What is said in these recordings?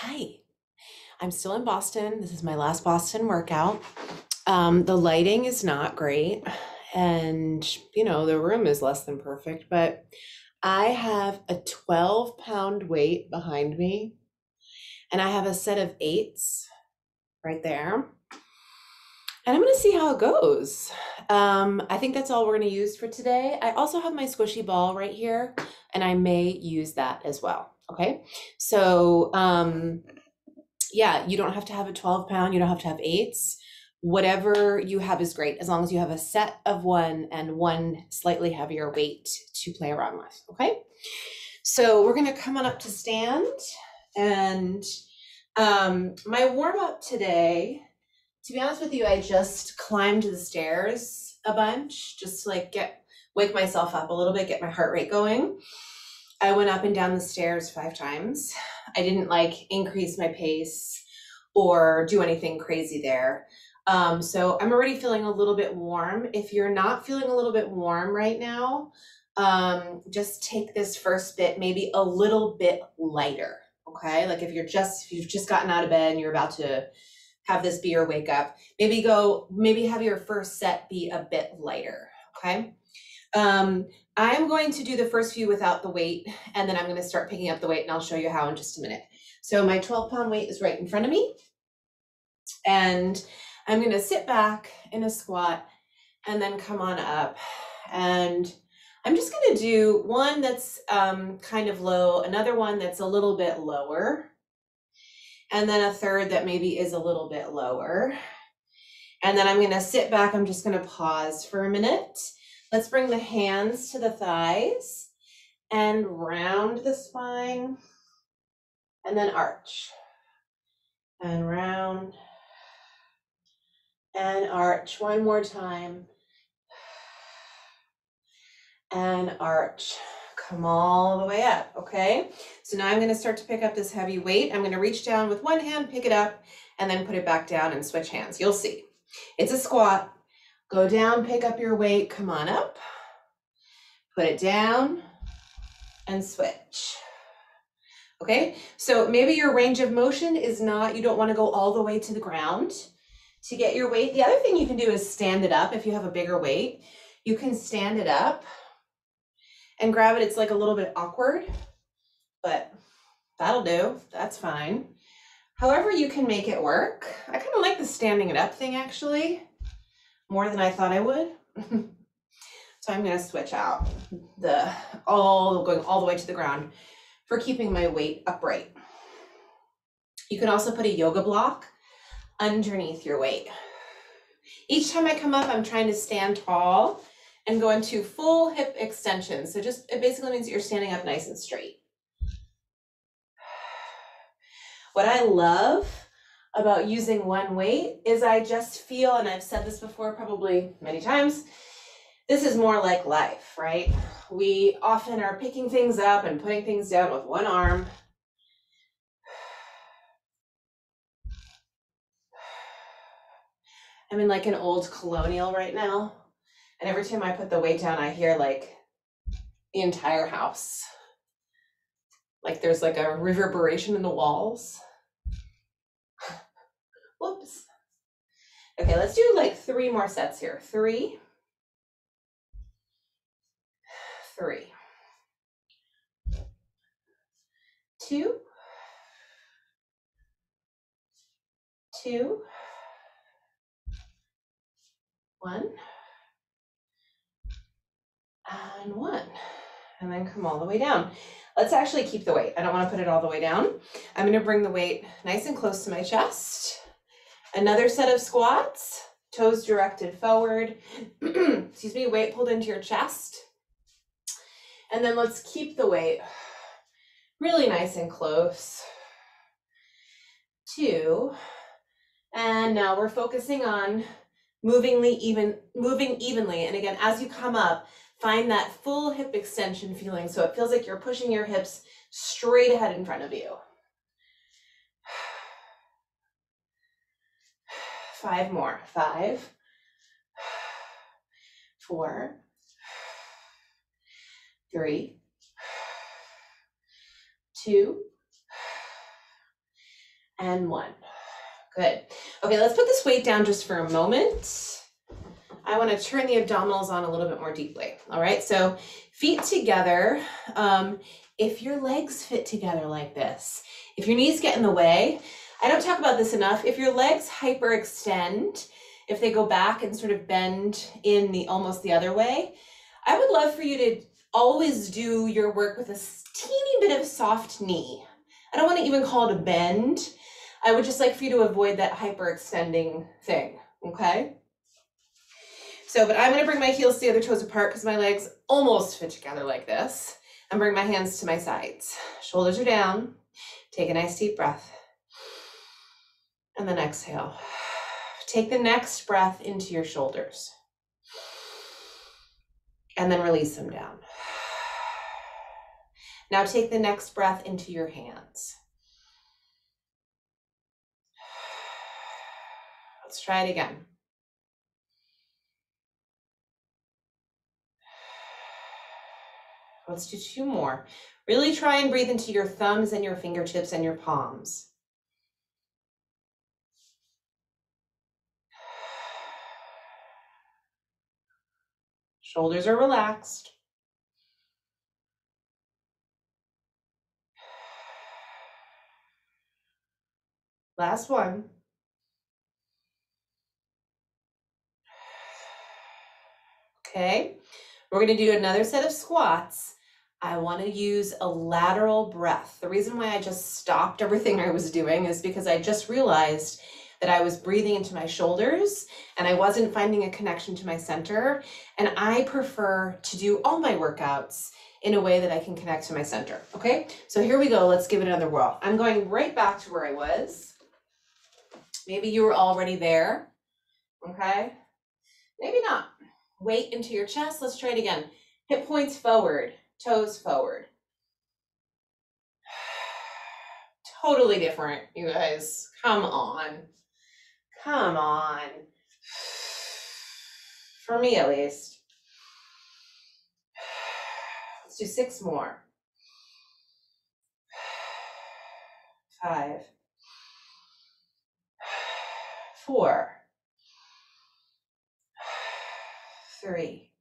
Hi, I'm still in Boston. This is my last Boston workout. The lighting is not great, and the room is less than perfect, but I have a 12-pound weight behind me, and I have a set of eights right there. And I'm going to see how it goes. I think that's all we're going to use for today. I also have my squishy ball right here, and I may use that as well. Okay. So, yeah, you don't have to have a 12-pound, you don't have to have eights. Whatever you have is great, as long as you have a set of one and one slightly heavier weight to play around with. Okay. So we're going to come on up to stand. And my warm up today, to be honest with you, I just climbed the stairs a bunch just to wake myself up a little bit, get my heart rate going. I went up and down the stairs 5 times. I didn't increase my pace or do anything crazy there. So I'm already feeling a little bit warm. If you're not feeling a little bit warm right now, just take this first bit maybe a little bit lighter. Okay, like if you've just gotten out of bed and you're about to have this be your wake up, maybe have your first set be a bit lighter. Okay. I'm going to do the first few without the weight, and then I'm going to start picking up the weight, and I'll show you how in just a minute. So my 12-pound weight is right in front of me, and I'm going to sit back in a squat and then come on up. And I'm just going to do one that's kind of low, another one that's a little bit lower, and then a third that maybe is a little bit lower. And then I'm going to sit back. I'm just going to pause for a minute. Let's bring the hands to the thighs and round the spine, and then arch, and round, and arch. One more time, and arch. Come all the way up, okay? So now I'm gonna start to pick up this heavy weight. I'm gonna reach down with one hand, pick it up, and then put it back down and switch hands. You'll see. It's a squat. Go down, pick up your weight, come on up, put it down, and switch. Okay, so maybe your range of motion is not, you don't want to go all the way to the ground to get your weight. The other thing you can do is stand it up. If you have a bigger weight, you can stand it up and grab it. It's like a little bit awkward, but that'll do. That's fine. However you can make it work. I kind of like the standing it up thing actually, more than I thought I would. So I'm going to switch out going all the way to the ground for keeping my weight upright. You can also put a yoga block underneath your weight. Each time I come up, I'm trying to stand tall and go into full hip extension. So it basically means that you're standing up nice and straight. What I love about using one weight is I just feel, and I've said this before probably many times, this is more like life, right? We often are picking things up and putting things down with one arm. I'm in like an old colonial right now. And every time I put the weight down, I hear like the entire house. Like there's like a reverberation in the walls. Whoops. Okay, let's do like 3 more sets here. 3, 3, 2, 2, 1, and 1. And then come all the way down. Let's actually keep the weight. I don't want to put it all the way down. I'm going to bring the weight nice and close to my chest. Another set of squats, toes directed forward. Excuse me, weight pulled into your chest. And then let's keep the weight really nice and close. 2. And now we're focusing on moving evenly. And again, as you come up, find that full hip extension feeling. So it feels like you're pushing your hips straight ahead in front of you. 5 more. 5, 4, 3, 2, and 1. Good. Okay, let's put this weight down just for a moment. I want to turn the abdominals on a little bit more deeply. All right, so feet together. If your legs fit together like this, if your knees get in the way, I don't talk about this enough. If your legs hyperextend, if they go back and sort of bend in the almost the other way, I would love for you to always do your work with a teeny bit of soft knee. I don't want to even call it a bend. I would just like for you to avoid that hyperextending thing, okay? So, but I'm gonna bring my heels to the other toes apart because my legs almost fit together like this. And bring my hands to my sides. Shoulders are down. Take a nice deep breath. And then exhale. Take the next breath into your shoulders. And then release them down. Now take the next breath into your hands. Let's try it again. Let's do 2 more. Really try and breathe into your thumbs and your fingertips and your palms. Shoulders are relaxed. Last one. Okay, we're gonna do another set of squats. I wanna use a lateral breath. The reason why I just stopped everything I was doing is because I just realized that I was breathing into my shoulders and I wasn't finding a connection to my center. And I prefer to do all my workouts in a way that I can connect to my center, okay? So here we go, let's give it another whirl. I'm going right back to where I was. Maybe you were already there, okay? Maybe not. Weight into your chest. Let's try it again. Hip points forward, toes forward. Totally different, you guys. Come on. Come on. For me, at least. Let's do 6 more. 5. 4. 3.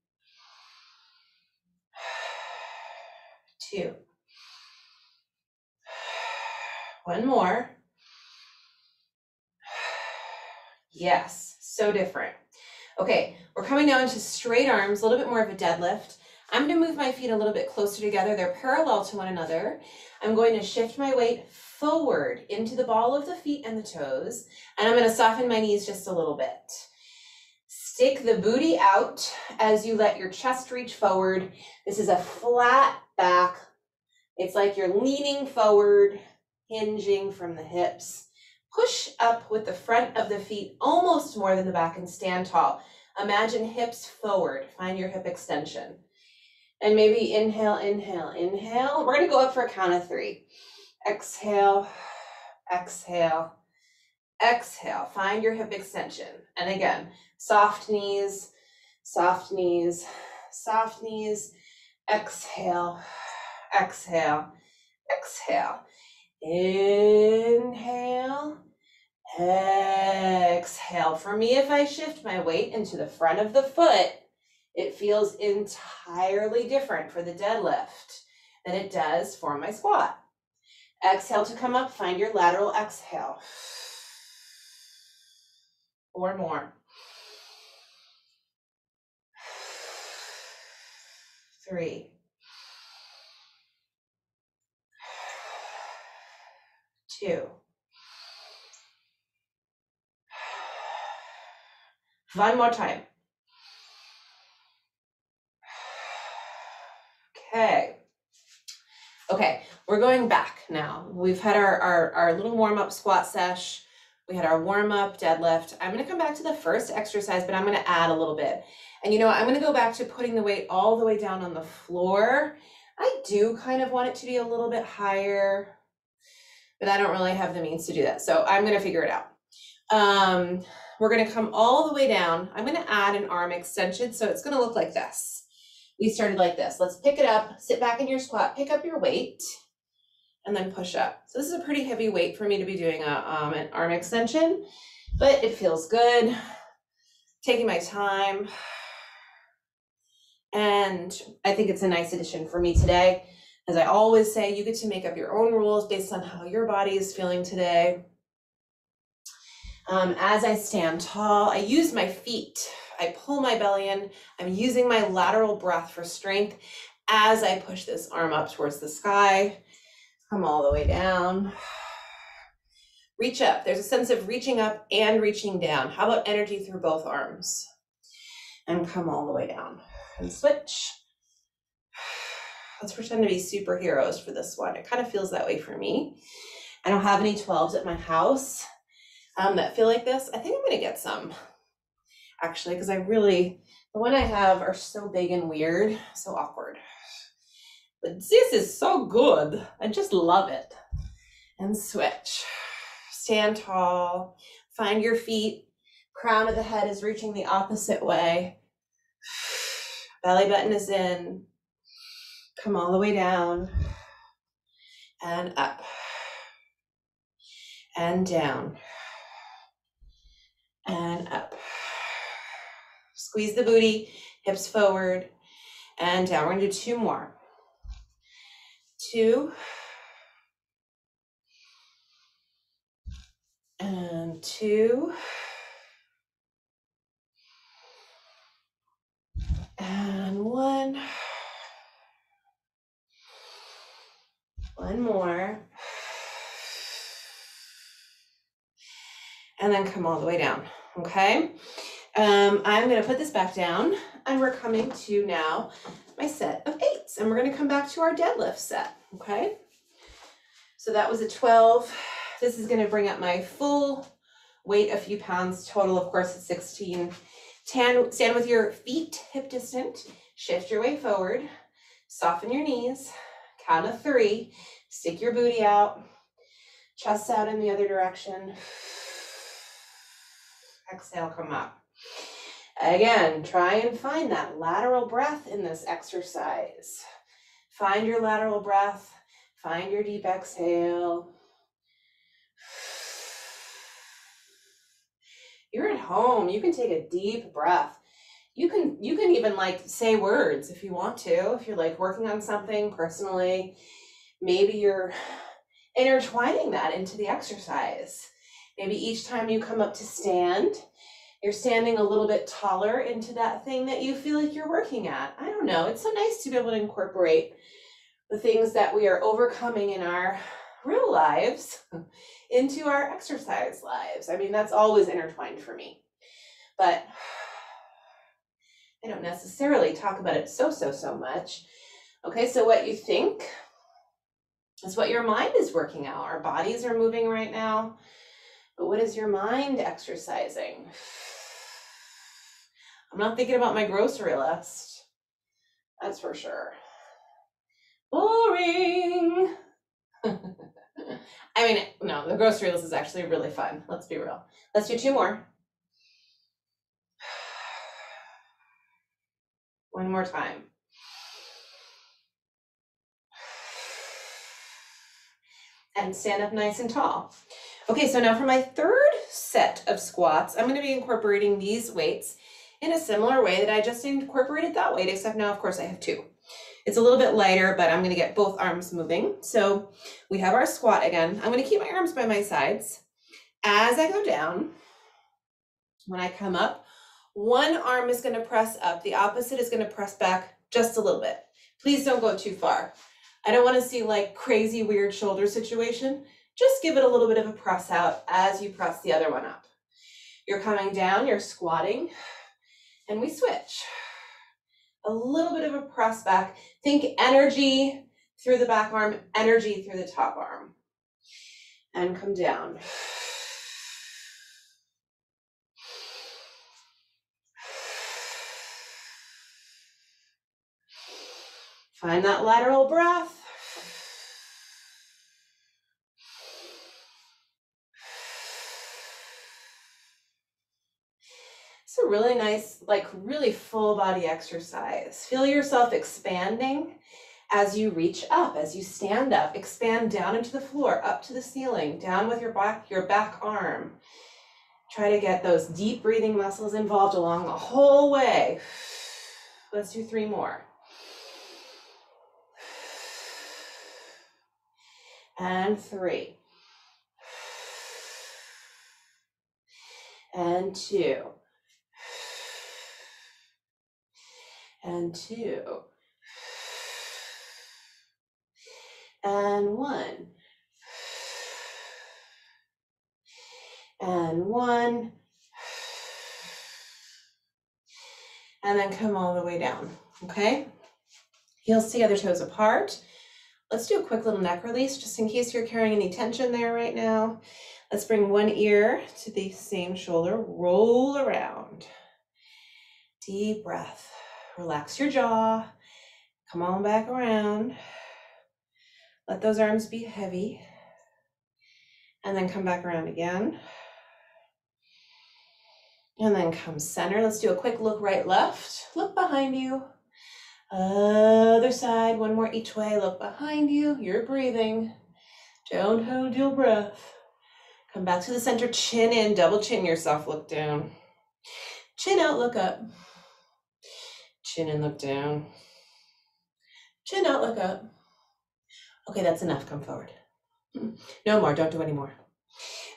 2. 1 more. Yes, so different. Okay, we're coming down to straight arms, a little bit more of a deadlift. I'm gonna move my feet a little bit closer together. They're parallel to one another. I'm going to shift my weight forward into the ball of the feet and the toes, and I'm gonna soften my knees just a little bit. Stick the booty out as you let your chest reach forward. This is a flat back. It's like you're leaning forward, hinging from the hips. Push up with the front of the feet almost more than the back and stand tall. Imagine hips forward. Find your hip extension. And maybe inhale, inhale, inhale. We're gonna go up for a count of 3. Exhale, exhale, exhale. Find your hip extension. And again, soft knees, soft knees, soft knees. Exhale, exhale, exhale. Inhale, exhale. For me, if I shift my weight into the front of the foot, it feels entirely different for the deadlift than it does for my squat. Exhale to come up, find your lateral exhale. 4 more. 3. 2. 1 more time. Okay. Okay, we're going back now. We've had our little warm-up squat sesh. We had our warm-up deadlift. I'm gonna come back to the first exercise, but I'm gonna add a little bit. And you know what, I'm gonna go back to putting the weight all the way down on the floor. I do kind of want it to be a little bit higher, but I don't really have the means to do that. So I'm gonna figure it out. We're gonna come all the way down. I'm gonna add an arm extension, so it's gonna look like this. We started like this. Let's pick it up, sit back in your squat, pick up your weight, and then push up. So this is a pretty heavy weight for me to be doing an arm extension, but it feels good. Taking my time. And I think it's a nice addition for me today. As I always say, you get to make up your own rules based on how your body is feeling today. As I stand tall, I use my feet. I pull my belly in. I'm using my lateral breath for strength as I push this arm up towards the sky. Come all the way down. Reach up. There's a sense of reaching up and reaching down. How about energy through both arms? And come all the way down. And switch. Let's pretend to be superheroes for this one. It kind of feels that way for me. I don't have any 12s at my house that feel like this. I think I'm gonna get some, actually, because the one I have are so big and weird, so awkward. But this is so good. I just love it. And switch. Stand tall. Find your feet. Crown of the head is reaching the opposite way. Belly button is in. Come all the way down. And up. And down. And up. Squeeze the booty, hips forward, and down. We're gonna do 2 more. 2. And 2. And 1. 1 more. And then come all the way down, okay? I'm gonna put this back down, and we're coming to now my set of 8s, and we're gonna come back to our deadlift set, okay? So that was a 12. This is gonna bring up my full weight a few pounds, total of course is 16. Stand with your feet hip distant, shift your weight forward, soften your knees, count of 3, stick your booty out, chest out in the other direction. Exhale, come up. Again, try and find that lateral breath in this exercise. Find your lateral breath, find your deep exhale. You're at home, you can take a deep breath. You can even like say words if you want to, if you're like working on something personally. Maybe you're intertwining that into the exercise. Maybe each time you come up to stand, you're standing a little bit taller into that thing that you feel like you're working at. I don't know. It's so nice to be able to incorporate the things that we are overcoming in our real lives into our exercise lives. I mean, that's always intertwined for me. But I don't necessarily talk about it so much. Okay, so what you think is what your mind is working out. Our bodies are moving right now. But what is your mind exercising? I'm not thinking about my grocery list. That's for sure. Boring. I mean, no, the grocery list is actually really fun. Let's be real. Let's do 2 more. 1 more time. And stand up nice and tall. Okay, so now for my 3rd set of squats, I'm going to be incorporating these weights in a similar way that I just incorporated that weight, except now, of course, I have 2. It's a little bit lighter, but I'm going to get both arms moving. So we have our squat again. I'm going to keep my arms by my sides. As I go down, when I come up, one arm is going to press up. The opposite is going to press back just a little bit. Please don't go too far. I don't want to see like crazy weird shoulder situation. Just give it a little bit of a press out as you press the other one up. You're coming down, you're squatting, and we switch. A little bit of a press back. Think energy through the back arm, energy through the top arm. And come down. Find that lateral breath. It's a really nice, like really full body exercise. Feel yourself expanding As you reach up, as you stand up, expand down into the floor, up to the ceiling, down with your back arm. Try to get those deep breathing muscles involved along the whole way. Let's do 3 more. And 3. And 2. And 2. And 1. And 1. And then come all the way down, okay? Heels together, toes apart. Let's do a quick little neck release, just in case you're carrying any tension there right now. Let's bring one ear to the same shoulder, roll around. Deep breath. Relax your jaw. Come on back around. Let those arms be heavy. And then come back around again. And then come center. Let's do a quick look right, left. Look behind you. Other side, one more each way. Look behind you. You're breathing. Don't hold your breath. Come back to the center, chin in, double chin yourself, look down. Chin out, look up. Chin in, look down. Chin out, look up. Okay, that's enough, come forward. No more, don't do any more.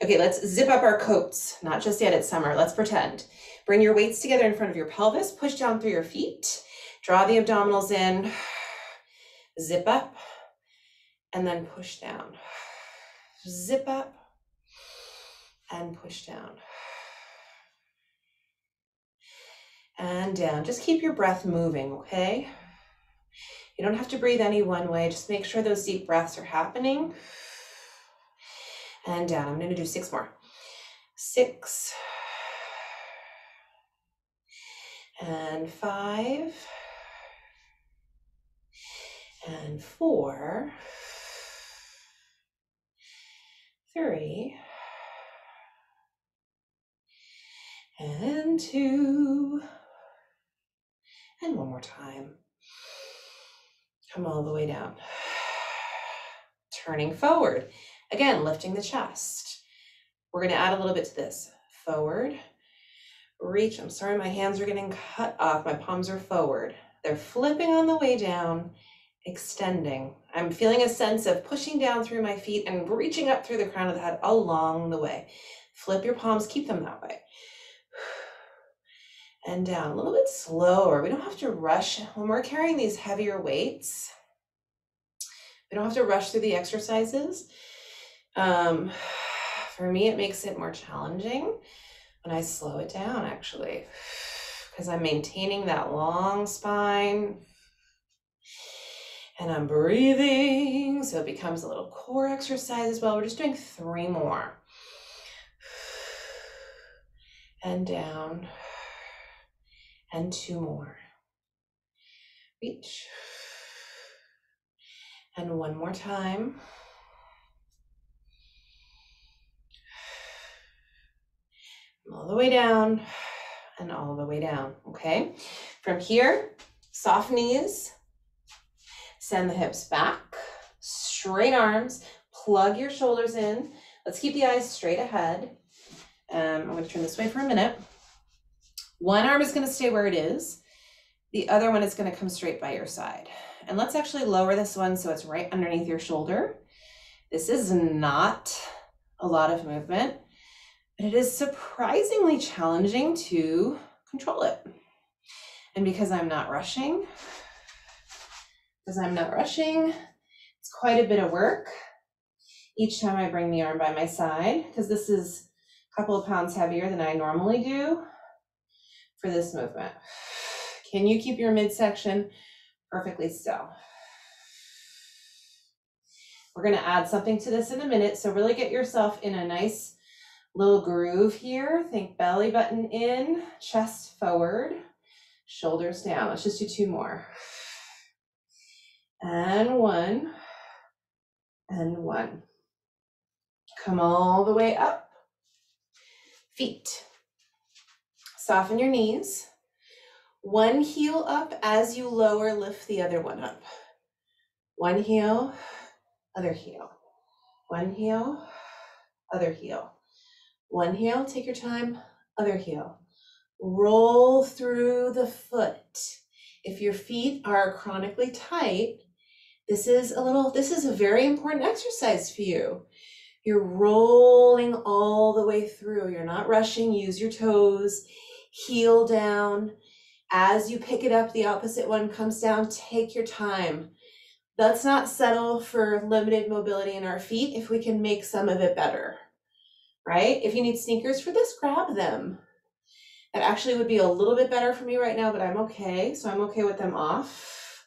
Okay, let's zip up our coats. Not just yet, it's summer, let's pretend. Bring your weights together in front of your pelvis, push down through your feet, draw the abdominals in, zip up, and then push down. Zip up, and push down. And down. Just keep your breath moving, okay? You don't have to breathe any one way. Just make sure those deep breaths are happening. And down. I'm going to do 6 more. 6. And 5. And 4. 3. And 2. And one more time. Come all the way down. Turning forward. Again, lifting the chest. We're going to add a little bit to this. Forward. Reach. I'm sorry, my hands are getting cut off. My palms are forward. They're flipping on the way down, extending. I'm feeling a sense of pushing down through my feet and reaching up through the crown of the head along the way. Flip your palms, keep them that way. And down, a little bit slower. We don't have to rush. When we're carrying these heavier weights, we don't have to rush through the exercises. For me, it makes it more challenging when I slow it down, actually, because I'm maintaining that long spine and I'm breathing. So it becomes a little core exercise as well. We're just doing 3 more. And down. And 2 more. Reach. And 1 more time. All the way down and all the way down, okay? From here, soft knees, send the hips back, straight arms, plug your shoulders in. Let's keep the eyes straight ahead. I'm going to turn this way for a minute. One arm is going to stay where it is. The other one is going to come straight by your side. And let's actually lower this one so it's right underneath your shoulder. This is not a lot of movement, but it is surprisingly challenging to control it. And because I'm not rushing, it's quite a bit of work each time I bring the arm by my side, because this is a couple of pounds heavier than I normally do for this movement. Can you keep your midsection perfectly still? We're going to add something to this in a minute, so really get yourself in a nice little groove here. Think belly button in, chest forward, shoulders down. Let's just do 2 more. And 1, and 1. Come all the way up. Feet. Soften your knees. One heel up. As you lower, lift the other one up. One heel, other heel. One heel, other heel. One heel, take your time, other heel. Roll through the foot. If your feet are chronically tight, this is a very important exercise for you. You're rolling all the way through. You're not rushing. Use your toes, heel down. As you pick it up, the opposite one comes down. Take your time. Let's not settle for limited mobility in our feet if we can make some of it better, right? If you need sneakers for this, grab them. That actually would be a little bit better for me right now, but I'm okay. So I'm okay with them off.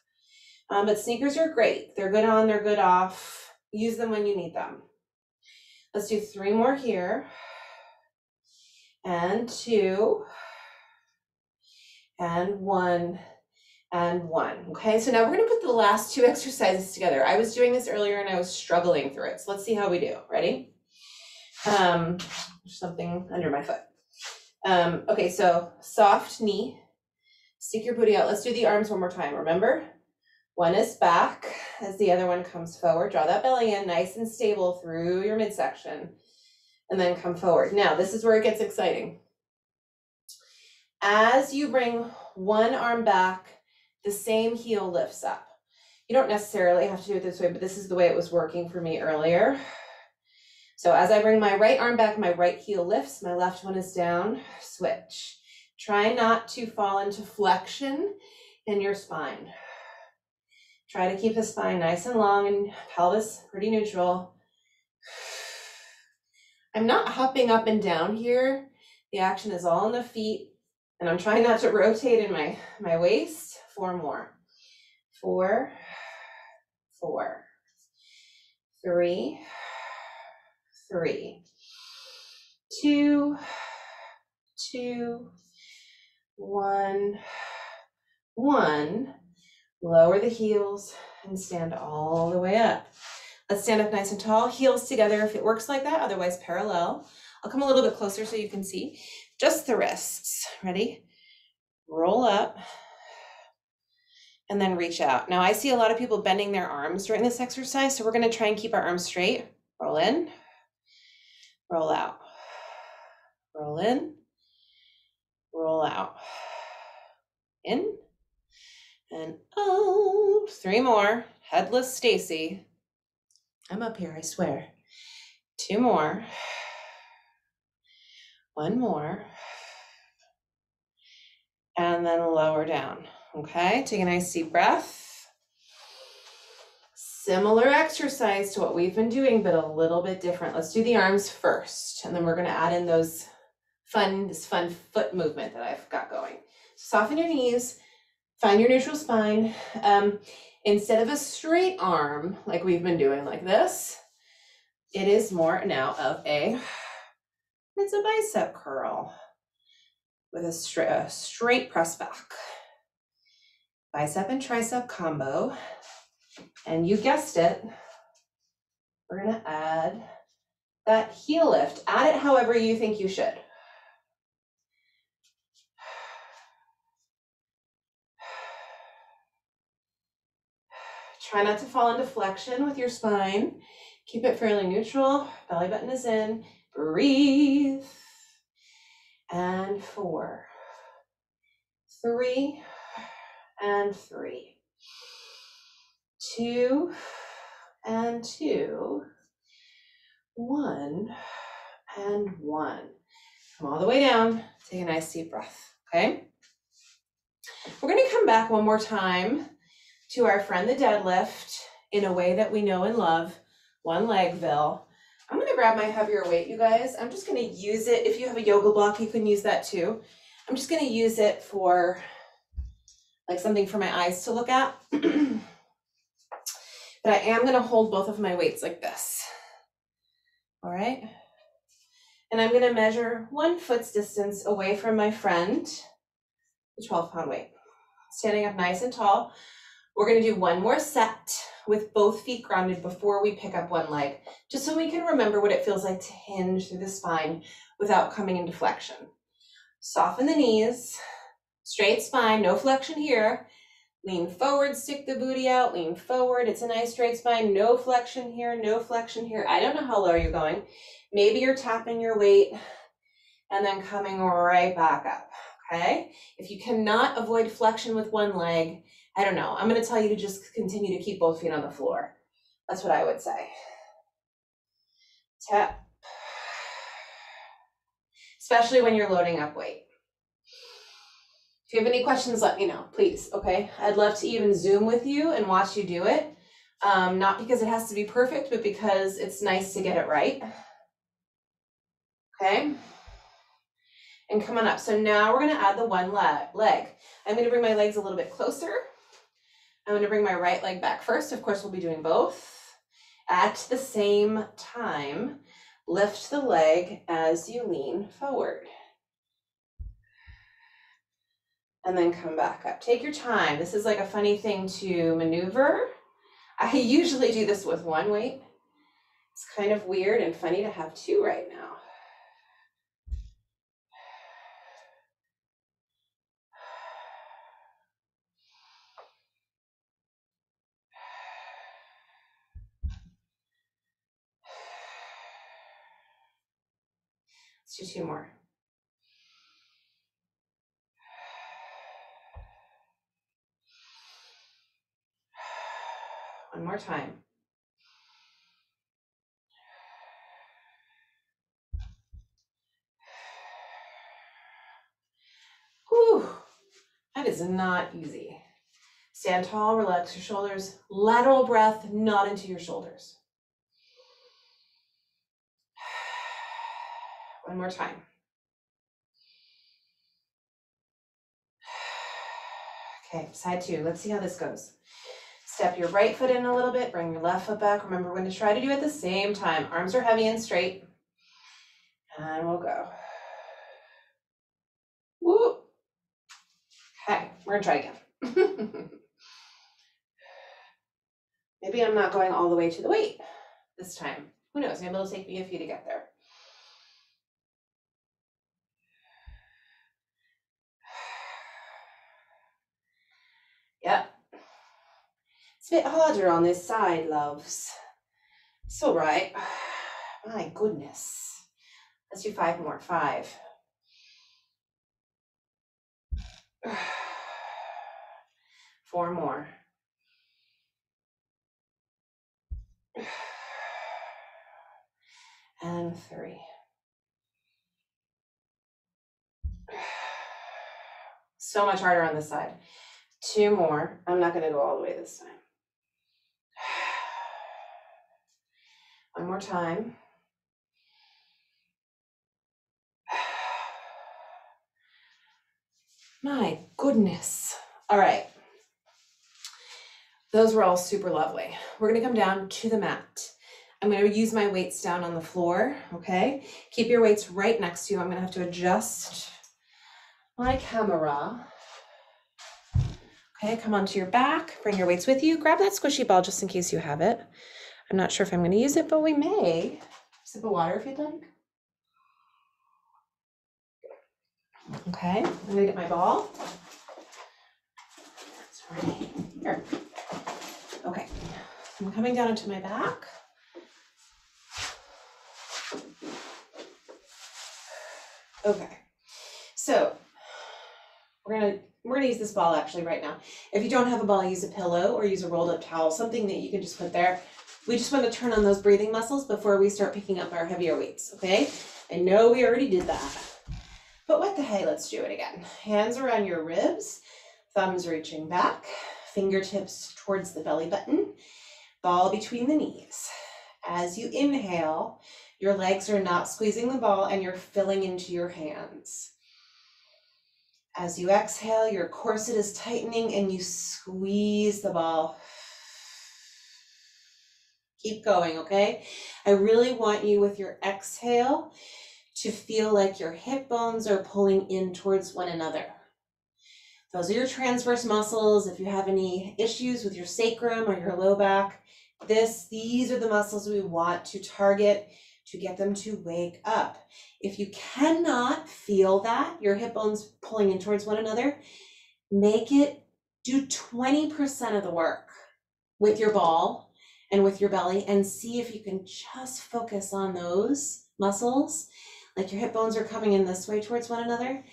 But sneakers are great. They're good on, they're good off. Use them when you need them. Let's do 3 more here. And 2. And 1. And 1. Okay, so now we're gonna put the last 2 exercises together. I was doing this earlier and I was struggling through it. So let's see how we do. Ready? There's something under my foot. Okay, so soft knee. Stick your booty out. Let's do the arms one more time. Remember? One is back as the other one comes forward. Draw that belly in nice and stable through your midsection. And then come forward. Now, this is where it gets exciting. As you bring one arm back, the same heel lifts up. You don't necessarily have to do it this way, but this is the way it was working for me earlier. So as I bring my right arm back, my right heel lifts, my left one is down, switch. Try not to fall into flexion in your spine. Try to keep the spine nice and long and pelvis pretty neutral. I'm not hopping up and down here. The action is all in the feet, and I'm trying not to rotate in my waist. 4 more. 4, 4, 3, 3, 2, 2, 1, 1. Lower the heels and stand all the way up. Let's stand up nice and tall, heels together if it works like that, otherwise parallel. I'll come a little bit closer so you can see. Just the wrists. Ready? Roll up and then reach out. Now I see a lot of people bending their arms during this exercise, so we're gonna try and keep our arms straight. Roll in, roll out. Roll in, roll out. In and out. 3 more. Headless Stacy. I'm up here, I swear. 2 more. 1 more. And then lower down. Okay, take a nice deep breath. Similar exercise to what we've been doing, but a little bit different. Let's do the arms first, and then we're gonna add in this fun foot movement that I've got going. Soften your knees, find your neutral spine. Instead of a straight arm, like we've been doing like this, it is more now of it's a bicep curl with a straight press back. Bicep and tricep combo. And you guessed it, we're gonna add that heel lift. Add it however you think you should. Try not to fall into flexion with your spine. Keep it fairly neutral. Belly button is in. Breathe. And 4, 3, and 3. 2, and 2. 1, and 1. Come all the way down. Take a nice deep breath, okay? We're gonna come back one more time to our friend the deadlift in a way that we know and love, one legville. I'm gonna grab my heavier weight, you guys. I'm just gonna use it. If you have a yoga block, you can use that too. I'm just gonna use it for like something for my eyes to look at. But I am gonna hold both of my weights like this. All right? And I'm gonna measure 1 foot's distance away from my friend, the 12-pound weight. Standing up nice and tall. We're gonna do 1 more set with both feet grounded before we pick up 1 leg, just so we can remember what it feels like to hinge through the spine without coming into flexion. Soften the knees, straight spine, no flexion here. Lean forward, stick the booty out, lean forward. It's a nice straight spine. No flexion here, no flexion here. I don't know how low you're going. Maybe you're tapping your weight and then coming right back up, okay? If you cannot avoid flexion with one leg, I don't know. I'm gonna tell you to just continue to keep both feet on the floor. That's what I would say. Tap. Especially when you're loading up weight. If you have any questions, let me know, please, okay? I'd love to even Zoom with you and watch you do it. Not because it has to be perfect, but because it's nice to get it right. Okay? And come on up. So now we're gonna add the one leg. I'm gonna bring my legs a little bit closer. I'm gonna bring my right leg back first. Of course, we'll be doing both. At the same time, lift the leg as you lean forward. And then come back up. Take your time. This is like a funny thing to maneuver. I usually do this with one weight. It's kind of weird and funny to have two right now. Let's do two more. One more time. Whew, that is not easy. Stand tall, relax your shoulders. Lateral breath, not into your shoulders. One more time. Okay, side two. Let's see how this goes. Step your right foot in a little bit, bring your left foot back. Remember, we're going to try to do it at the same time. Arms are heavy and straight. And we'll go. Woo. Okay, we're going to try again. Maybe I'm not going all the way to the weight this time. Who knows? Maybe it'll take me a few to get there. Yep. It's a bit harder on this side, loves. It's all right. My goodness. Let's do 5 more. 5. 4 more. And 3. So much harder on this side. 2 more. I'm not going to go all the way this time. 1 more time. My goodness. All right. Those were all super lovely. We're going to come down to the mat. I'm going to use my weights down on the floor, okay? Keep your weights right next to you. I'm going to have to adjust my camera. Okay, come onto your back, bring your weights with you. Grab that squishy ball just in case you have it. I'm not sure if I'm going to use it, but we may. Sip of water if you'd like. Okay, I'm going to get my ball. That's right here. Okay, I'm coming down into my back. Okay, so we're gonna use this ball actually right now. If you don't have a ball, use a pillow or use a rolled up towel, something that you can just put there. We just want to turn on those breathing muscles before we start picking up our heavier weights, okay? I know we already did that, but what the hey, let's do it again. Hands around your ribs, thumbs reaching back, fingertips towards the belly button, ball between the knees. As you inhale, your legs are not squeezing the ball and you're filling into your hands. As you exhale, your corset is tightening and you squeeze the ball. Keep going, okay? I really want you with your exhale to feel like your hip bones are pulling in towards one another. Those are your transverse muscles. If you have any issues with your sacrum or your low back, these are the muscles we want to target to get them to wake up. If you cannot feel that, your hip bones pulling in towards one another, make it Do 20% of the work with your ball and with your belly, and see if you can just focus on those muscles. Like your hip bones are coming in this way towards one another.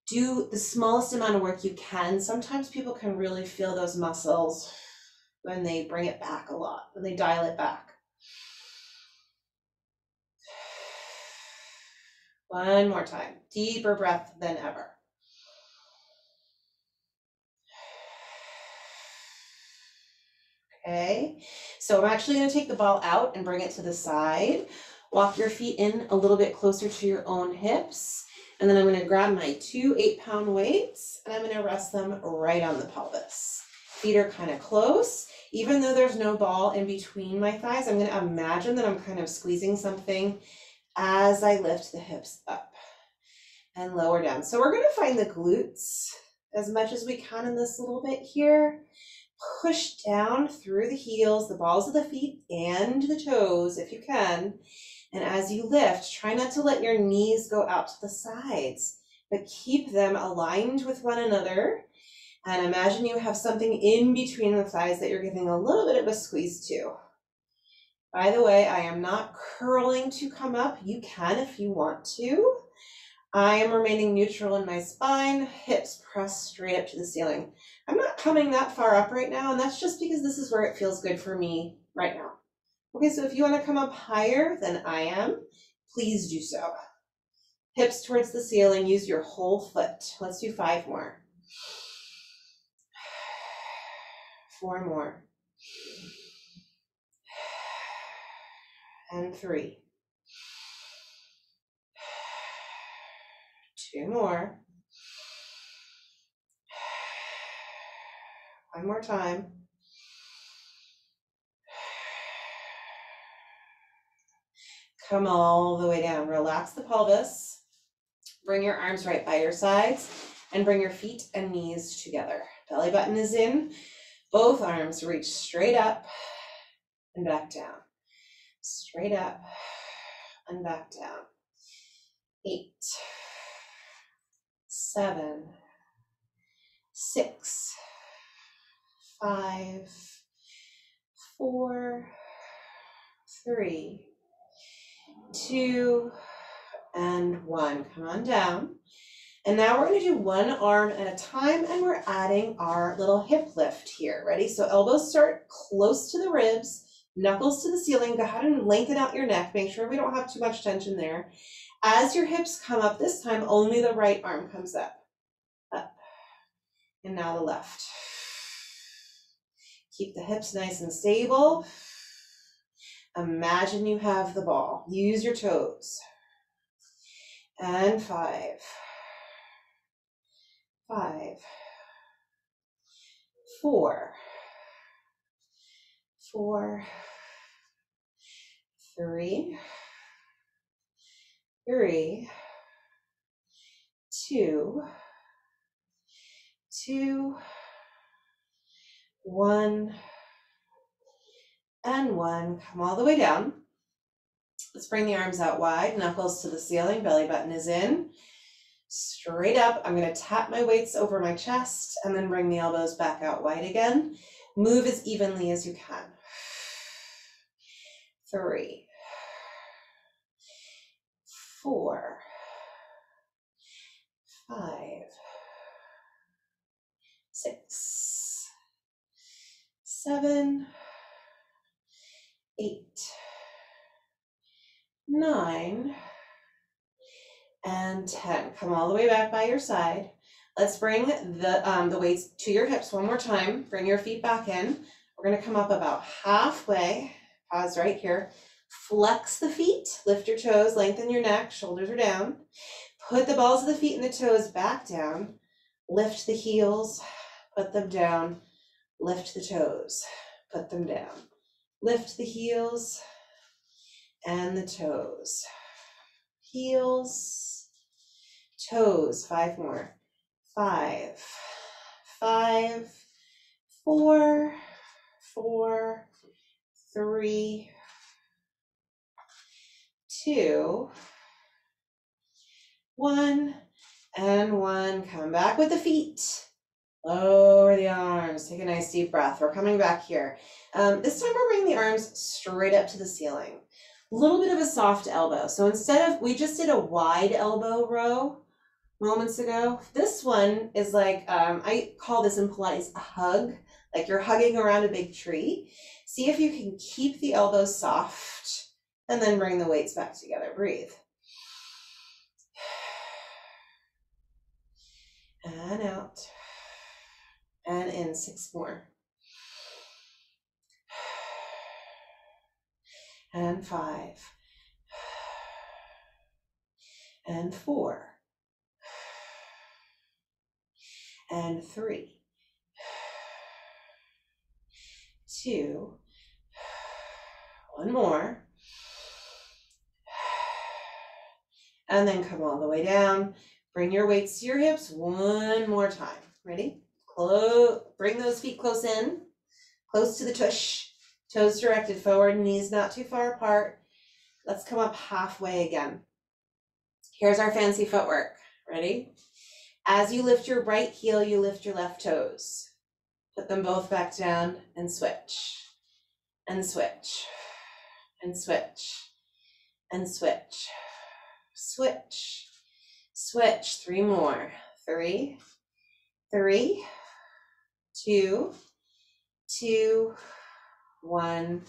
Do the smallest amount of work you can. Sometimes people can really feel those muscles when they bring it back a lot, when they dial it back. One more time. Deeper breath than ever. Okay, so I'm actually going to take the ball out and bring it to the side. Walk your feet in a little bit closer to your own hips. And then I'm going to grab my 2 8-pound weights and I'm going to rest them right on the pelvis. Feet are kind of close. Even though there's no ball in between my thighs, I'm going to imagine that I'm kind of squeezing something as I lift the hips up and lower down. So we're going to find the glutes as much as we can in this little bit here. Push down through the heels, the balls of the feet, and the toes if you can. And as you lift, try not to let your knees go out to the sides, but keep them aligned with one another. And imagine you have something in between the thighs that you're giving a little bit of a squeeze to. By the way, I am not curling to come up. You can if you want to. I am remaining neutral in my spine, hips pressed straight up to the ceiling. I'm not coming that far up right now, and that's just because this is where it feels good for me right now. Okay, so if you want to come up higher than I am, please do so. Hips towards the ceiling, use your whole foot. Let's do 5 more. 4 more. And 3. 2 more. 1 more time. Come all the way down. Relax the pelvis. Bring your arms right by your sides and bring your feet and knees together. Belly button is in. Both arms reach straight up and back down. Straight up and back down. 8, 7, 6, 5, 4, 3, 2, and 1. Come on down. And now we're going to do one arm at a time, and we're adding our little hip lift here. Ready? So elbows start close to the ribs, knuckles to the ceiling. Go ahead and lengthen out your neck. Make sure we don't have too much tension there. As your hips come up this time, only the right arm comes up. Up. And now the left. Keep the hips nice and stable. Imagine you have the ball. Use your toes. And 5, 5, 4, 4, 3, 3, 2, 2, 1, and 1. Come all the way down. Let's bring the arms out wide, knuckles to the ceiling, belly button is in. Straight up, I'm going to tap my weights over my chest and then bring the elbows back out wide again. Move as evenly as you can. 3, 4, 5, 6, 7, 8, 9, and 10. Come all the way back by your side. Let's bring the weights to your hips one more time. Bring your feet back in. We're going to come up about halfway. Pause right here. Flex the feet. Lift your toes. Lengthen your neck. Shoulders are down. Put the balls of the feet and the toes back down. Lift the heels. Put them down. Lift the toes. Put them down. Lift the heels and the toes. Heels, toes. 5 more. 5, 5, 4, 4, 3, 2, 1, and 1. Come back with the feet. Lower the arms. Take a nice deep breath. We're coming back here. This time we're bringing the arms straight up to the ceiling. A little bit of a soft elbow. So instead of, we just did a wide elbow row moments ago. This one is like, I call this in Pilates a hug, like you're hugging around a big tree. See if you can keep the elbows soft and then bring the weights back together. Breathe. And out. And in, 6 more. And 5. And 4. And 3. 2. 1 more. And then come all the way down. Bring your weights to your hips 1 more time. Ready? Bring those feet close in, close to the tush. Toes directed forward, knees not too far apart. Let's come up halfway again. Here's our fancy footwork. Ready? As you lift your right heel, you lift your left toes. Put them both back down and switch, and switch, and switch, and switch, switch, switch. 3 more. 3, 3, 2, 2, 1,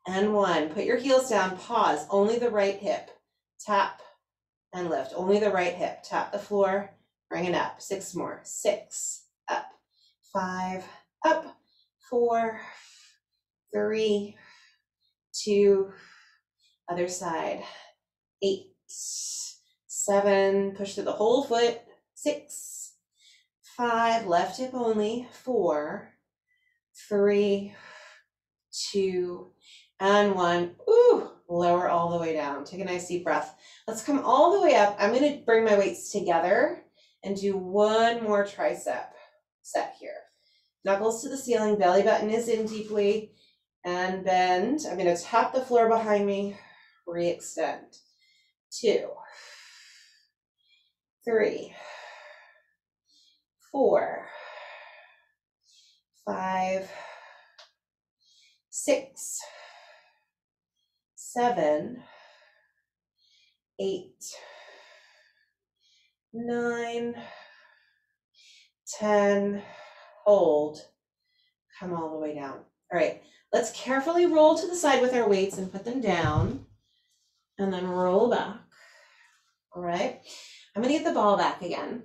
and 1. Put your heels down, pause, only the right hip. Tap and lift, only the right hip. Tap the floor, bring it up. 6 more. 6, up. 5, up. 4, 3, 2, other side. 8, 7, push through the whole foot. 6, 5, left hip only. 4, 3, 2, and 1. Ooh, lower all the way down. Take a nice deep breath. Let's come all the way up. I'm going to bring my weights together and do 1 more tricep set here. Knuckles to the ceiling, belly button is in deeply, and bend. I'm going to tap the floor behind me, re-extend. 2, 3, 4, 5, 6, 7, 8, 9, 10, hold, come all the way down. All right, let's carefully roll to the side with our weights and put them down, and then roll back. All right, I'm gonna get the ball back again.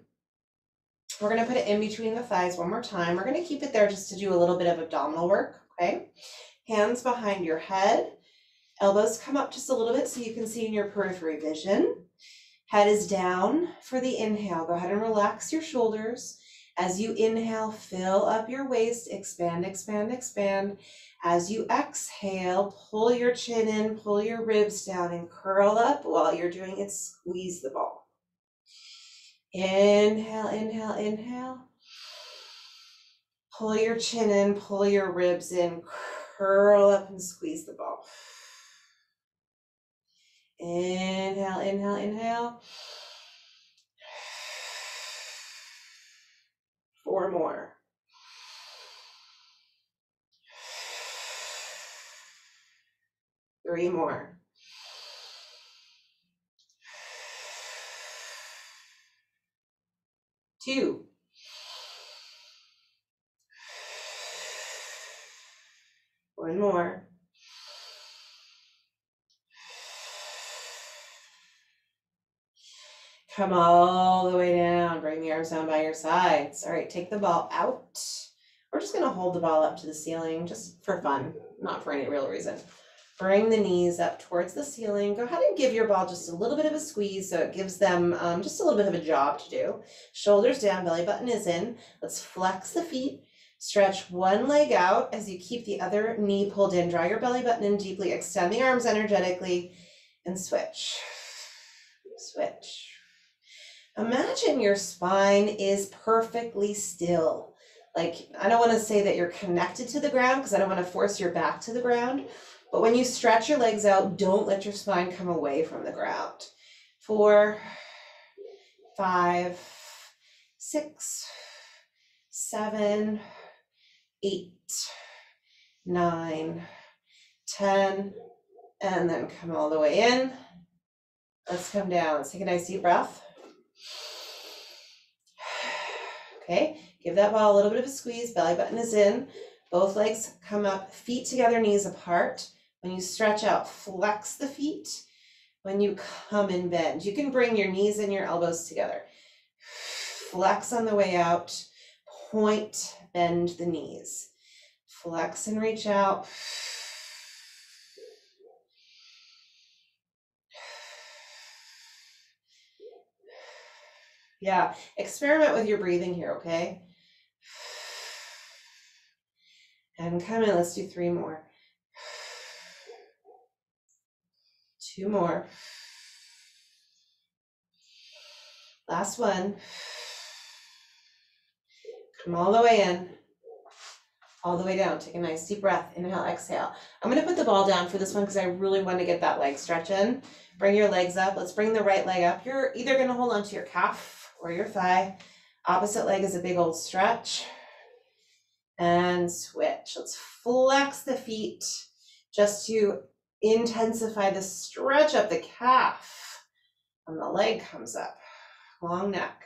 We're gonna put it in between the thighs 1 more time. We're gonna keep it there just to do a little bit of abdominal work, okay? Hands behind your head, elbows come up just a little bit so you can see in your periphery vision. Head is down for the inhale. Go ahead and relax your shoulders. As you inhale, fill up your waist, expand, expand, expand. As you exhale, pull your chin in, pull your ribs down, and curl up. While you're doing it, squeeze the ball. Inhale, inhale, inhale. Pull your chin in, pull your ribs in, curl up and squeeze the ball. Inhale, inhale, inhale. 4 more. 3 more. 2. 1 more. Come all the way down. Bring the arms down by your sides. All right, take the ball out. We're just going to hold the ball up to the ceiling just for fun, not for any real reason. Bring the knees up towards the ceiling. Go ahead and give your ball just a little bit of a squeeze so it gives them just a little bit of a job to do. Shoulders down, belly button is in. Let's flex the feet. Stretch one leg out as you keep the other knee pulled in. Draw your belly button in deeply. Extend the arms energetically and switch. Switch. Imagine your spine is perfectly still. Like, I don't want to say that you're connected to the ground because I don't want to force your back to the ground. But when you stretch your legs out, don't let your spine come away from the ground. 4, 5, 6, 7, 8, 9, 10, and then come all the way in. Let's come down. Let's take a nice deep breath. Okay, give that ball a little bit of a squeeze. Belly button is in. Both legs come up, feet together, knees apart. When you stretch out, flex the feet. When you come and bend, you can bring your knees and your elbows together. Flex on the way out, point, bend the knees. Flex and reach out. Yeah, experiment with your breathing here, okay? And come in, let's do 3 more. 2 more. Last one. Come all the way in, all the way down. Take a nice deep breath. Inhale, exhale. I'm gonna put the ball down for this one because I really want to get that leg stretch in. Bring your legs up. Let's bring the right leg up. You're either gonna hold onto your calf or your thigh. Opposite leg is a big old stretch. And switch. Let's flex the feet just to intensify the stretch up the calf. And the leg comes up. Long neck.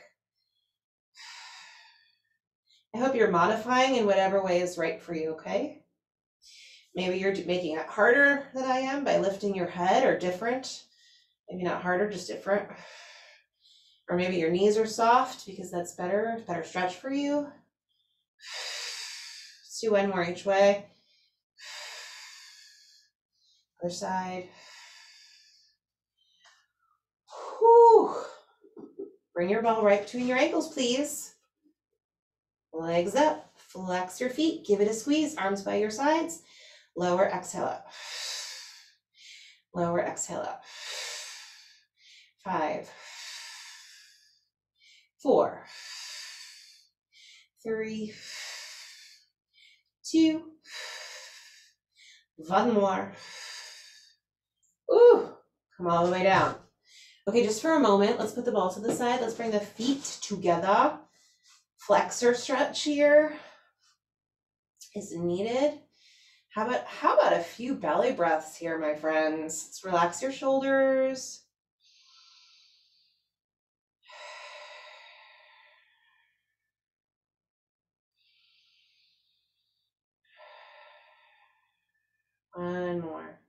I hope you're modifying in whatever way is right for you, okay? Maybe you're making it harder than I am by lifting your head, or different. Maybe not harder, just different. Or maybe your knees are soft because that's better stretch for you. Let's do 1 more each way. Other side. Whew. Bring your ball right between your ankles, please. Legs up, flex your feet, give it a squeeze, arms by your sides. Lower, exhale up. Lower, exhale up. 5, 4, 3, 2, 1 more. Ooh, come all the way down. Okay, just for a moment, let's put the ball to the side. Let's bring the feet together. Flexor stretch here is needed. How about a few belly breaths here, my friends? Let's relax your shoulders. One more.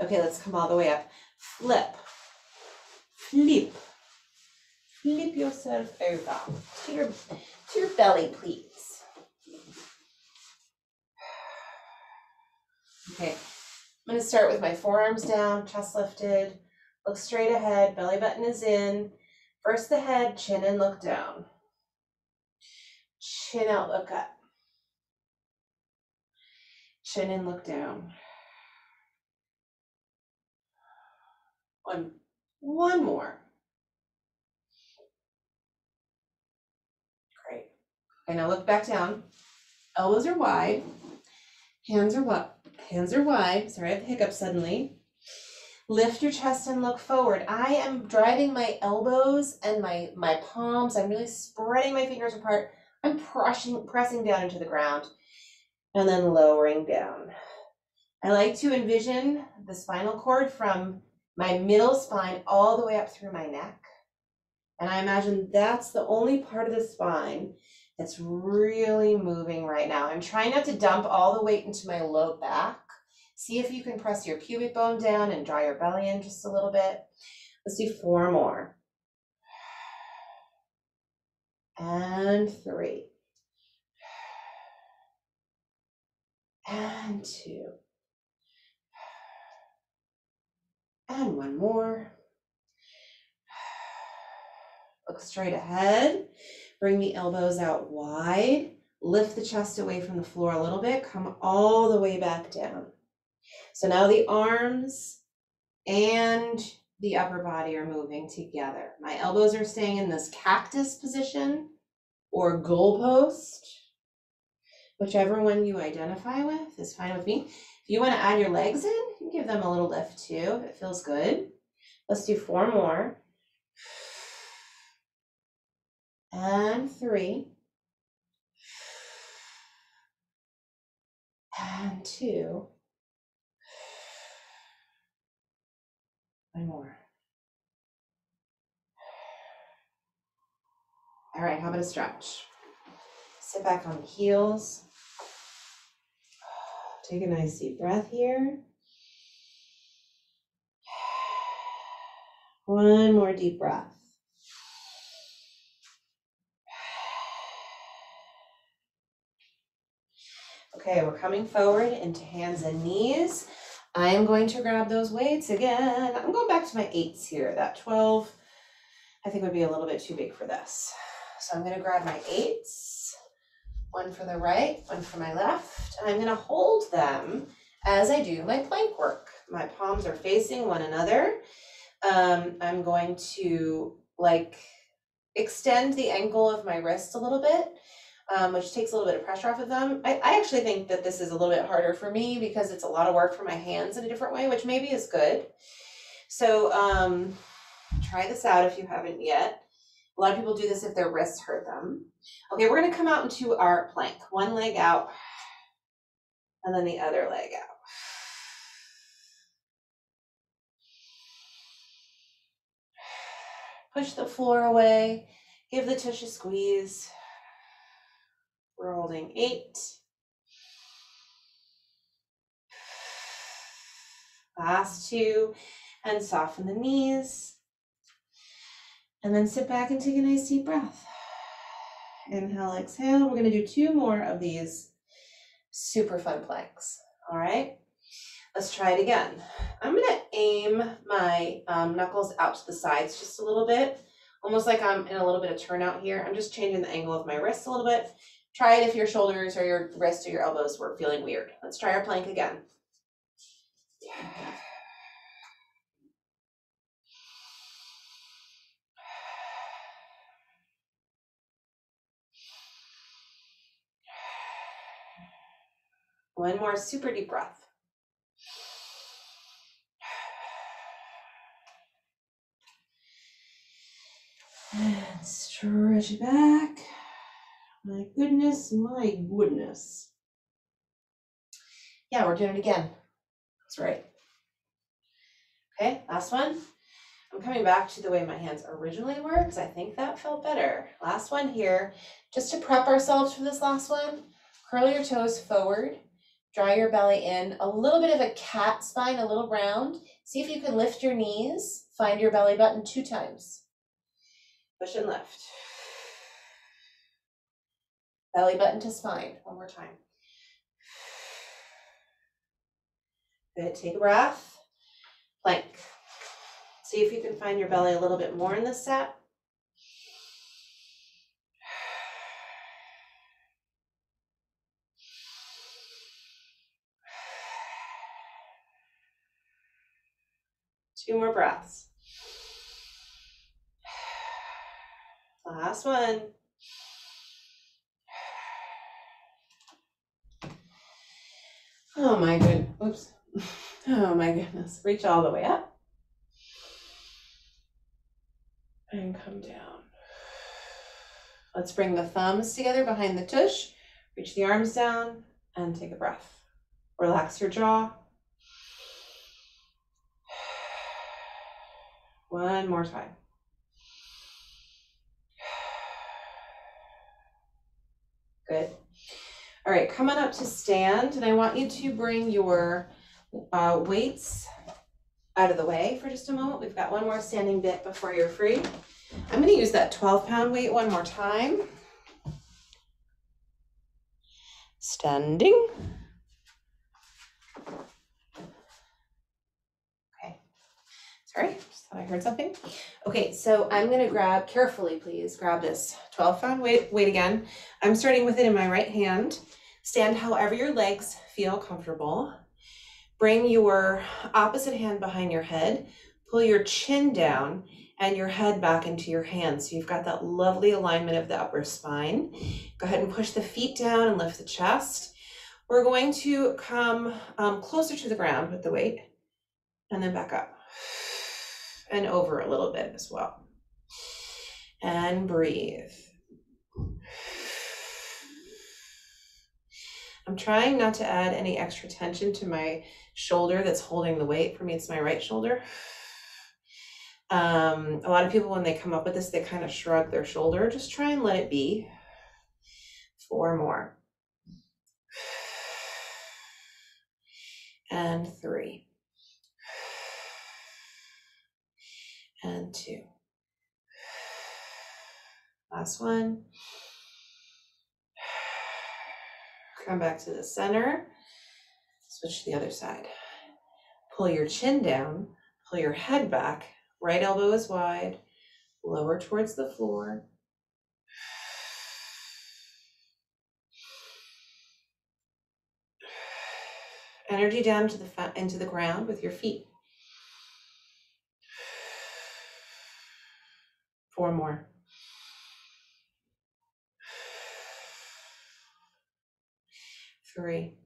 Okay, let's come all the way up. Flip, flip, flip yourself over to your belly, please. Okay, I'm gonna start with my forearms down, chest lifted, look straight ahead, belly button is in. First the head, chin in, look down. Chin out, look up. Chin in, look down. One more. Great. Okay, now look back down. Elbows are wide. Hands are wide. Sorry, I have the hiccup suddenly. Lift your chest and look forward. I am driving my elbows and my palms. I'm really spreading my fingers apart. I'm pressing down into the ground and then lowering down. I like to envision the spinal cord from my middle spine all the way up through my neck. And I imagine that's the only part of the spine that's really moving right now. I'm trying not to dump all the weight into my low back. See if you can press your pubic bone down and draw your belly in just a little bit. Let's do 4 more. And 3. And 2. And 1 more. Look straight ahead. Bring the elbows out wide. Lift the chest away from the floor a little bit. Come all the way back down. So now the arms and the upper body are moving together. My elbows are staying in this cactus position or goalpost. Whichever one you identify with is fine with me. If you want to add your legs in, you can give them a little lift too, if it feels good. Let's do 4 more. and 3, and 2, and more. All right, how about a stretch? Sit back on the heels. Take a nice deep breath here. One more deep breath. Okay, we're coming forward into hands and knees. I am going to grab those weights again. I'm going back to my 8s here. That 12, I think would be a little bit too big for this. So I'm gonna grab my 8s, one for the right, one for my left, and I'm gonna hold them as I do my plank work. My palms are facing one another. I'm going to extend the angle of my wrist a little bit, which takes a little bit of pressure off of them. I actually think that this is a little bit harder for me because it's a lot of work for my hands in a different way, which maybe is good. So try this out if you haven't yet. A lot of people do this if their wrists hurt them. Okay, we're gonna come out into our plank. One leg out, and then the other leg out. Push the floor away, give the tush a squeeze. We're holding 8. Last 2, and soften the knees. And then sit back and take a nice deep breath. Inhale, exhale. We're gonna do 2 more of these super fun planks, all right? Let's try it again. I'm gonna aim my knuckles out to the sides just a little bit, almost like I'm in a little bit of turnout here. I'm just changing the angle of my wrists a little bit. Try it if your shoulders or your wrists or your elbows were feeling weird. Let's try our plank again. One more super deep breath. And stretch it back. My goodness, my goodness. Yeah, we're doing it again. That's right. Okay, last one. I'm coming back to the way my hands originally were because I think that felt better. Last one here. Just to prep ourselves for this last one, curl your toes forward, draw your belly in, a little bit of a cat spine, a little round. See if you can lift your knees, find your belly button 2 times. Push and lift. Belly button to spine, one more time. Good, take a breath. Plank. See if you can find your belly a little bit more in this set. Two more breaths. Last one. Oh my goodness. Oops. Oh my goodness. Reach all the way up. And come down. Let's bring the thumbs together behind the tush. Reach the arms down and take a breath. Relax your jaw. One more time. Good. All right, come on up to stand, and I want you to bring your weights out of the way for just a moment. We've got one more standing bit before you're free. I'm going to use that 12-pound weight one more time. Standing. Okay. Sorry, just thought I heard something. Okay, so I'm going to grab, carefully please, grab this 12-pound weight again. I'm starting with it in my right hand. Stand however your legs feel comfortable. Bring your opposite hand behind your head. Pull your chin down and your head back into your hands. So you've got that lovely alignment of the upper spine. Go ahead and push the feet down and lift the chest. We're going to come closer to the ground with the weight and then back up and over a little bit as well. And breathe. trying not to add any extra tension to my shoulder that's holding the weight. For me, it's my right shoulder. A lot of people, when they come up with this, they kind of shrug their shoulder. Just try and let it be. 4 more. And 3. And 2. Last one. Come back to the center. Switch to the other side. Pull your chin down, pull your head back, right elbow is wide, lower towards the floor. Energy down to into the ground with your feet. 4 more. 3.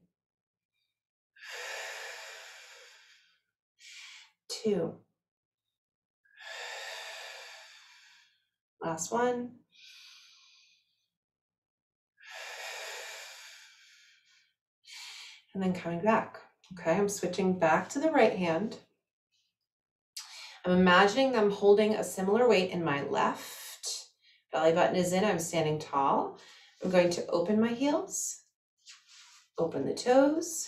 2. Last one. And then coming back. Okay, I'm switching back to the right hand. I'm imagining I'm holding a similar weight in my left. Belly button is in, I'm standing tall. I'm going to open my heels, open the toes,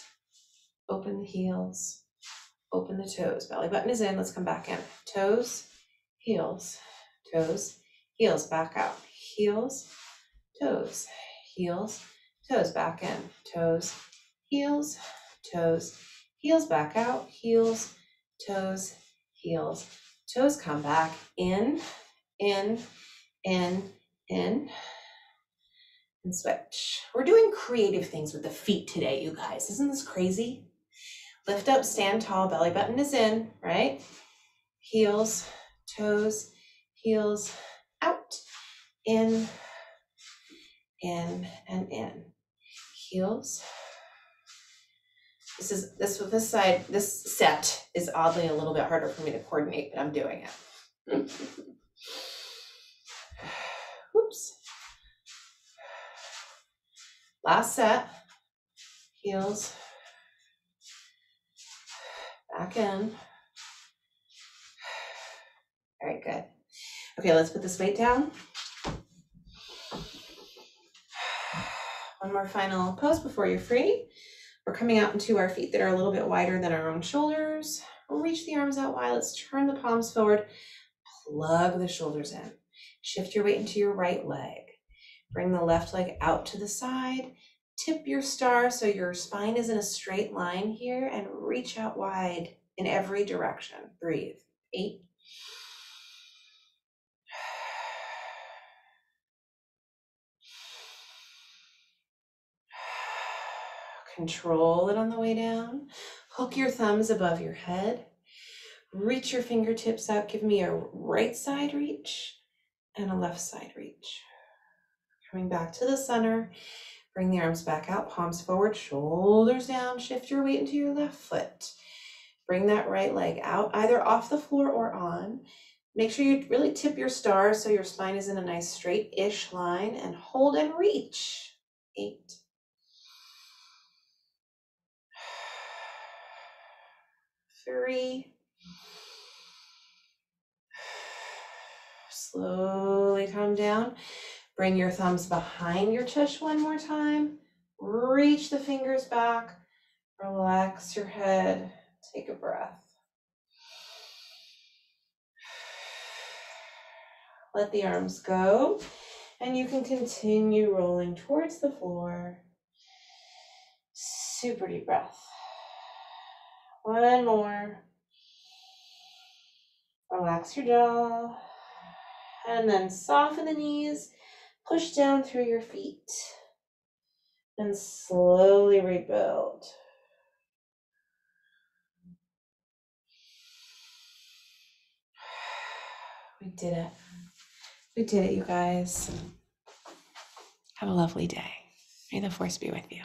open the heels, open the toes. Belly button is in, let's come back in. Toes, heels, toes, heels, back out. Heels, toes, back in. Toes, heels, heels, back out. Heels, toes, come back. In, and switch. We're doing creative things with the feet today, you guys. Isn't this crazy? Lift up, stand tall, belly button is in, right? Heels, toes, heels, out, in, and in. Heels. This side, this set is oddly a little bit harder for me to coordinate, but I'm doing it. Oops. Last set. Heels. Back in. All right, good. Okay, let's put this weight down. One more final pose before you're free. We're coming out into our feet that are a little bit wider than our own shoulders. We'll reach the arms out wide. Let's turn the palms forward. Plug the shoulders in. Shift your weight into your right leg. Bring the left leg out to the side. Tip your star so your spine is in a straight line here, and reach out wide in every direction. Breathe. 8. 7. Control it on the way down. Hook your thumbs above your head. Reach your fingertips out. Give me a right side reach and a left side reach. Coming back to the center. Bring the arms back out, palms forward, shoulders down. Shift your weight into your left foot. Bring that right leg out, either off the floor or on. Make sure you really tip your stars so your spine is in a nice straight-ish line, and hold and reach. 8. 3. Slowly come down. Bring your thumbs behind your tush one more time. Reach the fingers back. Relax your head. Take a breath. Let the arms go, and you can continue rolling towards the floor. Super deep breath. One more. Relax your jaw, and then soften the knees. Push down through your feet, and slowly rebuild. We did it. We did it, you guys. Have a lovely day. May the force be with you.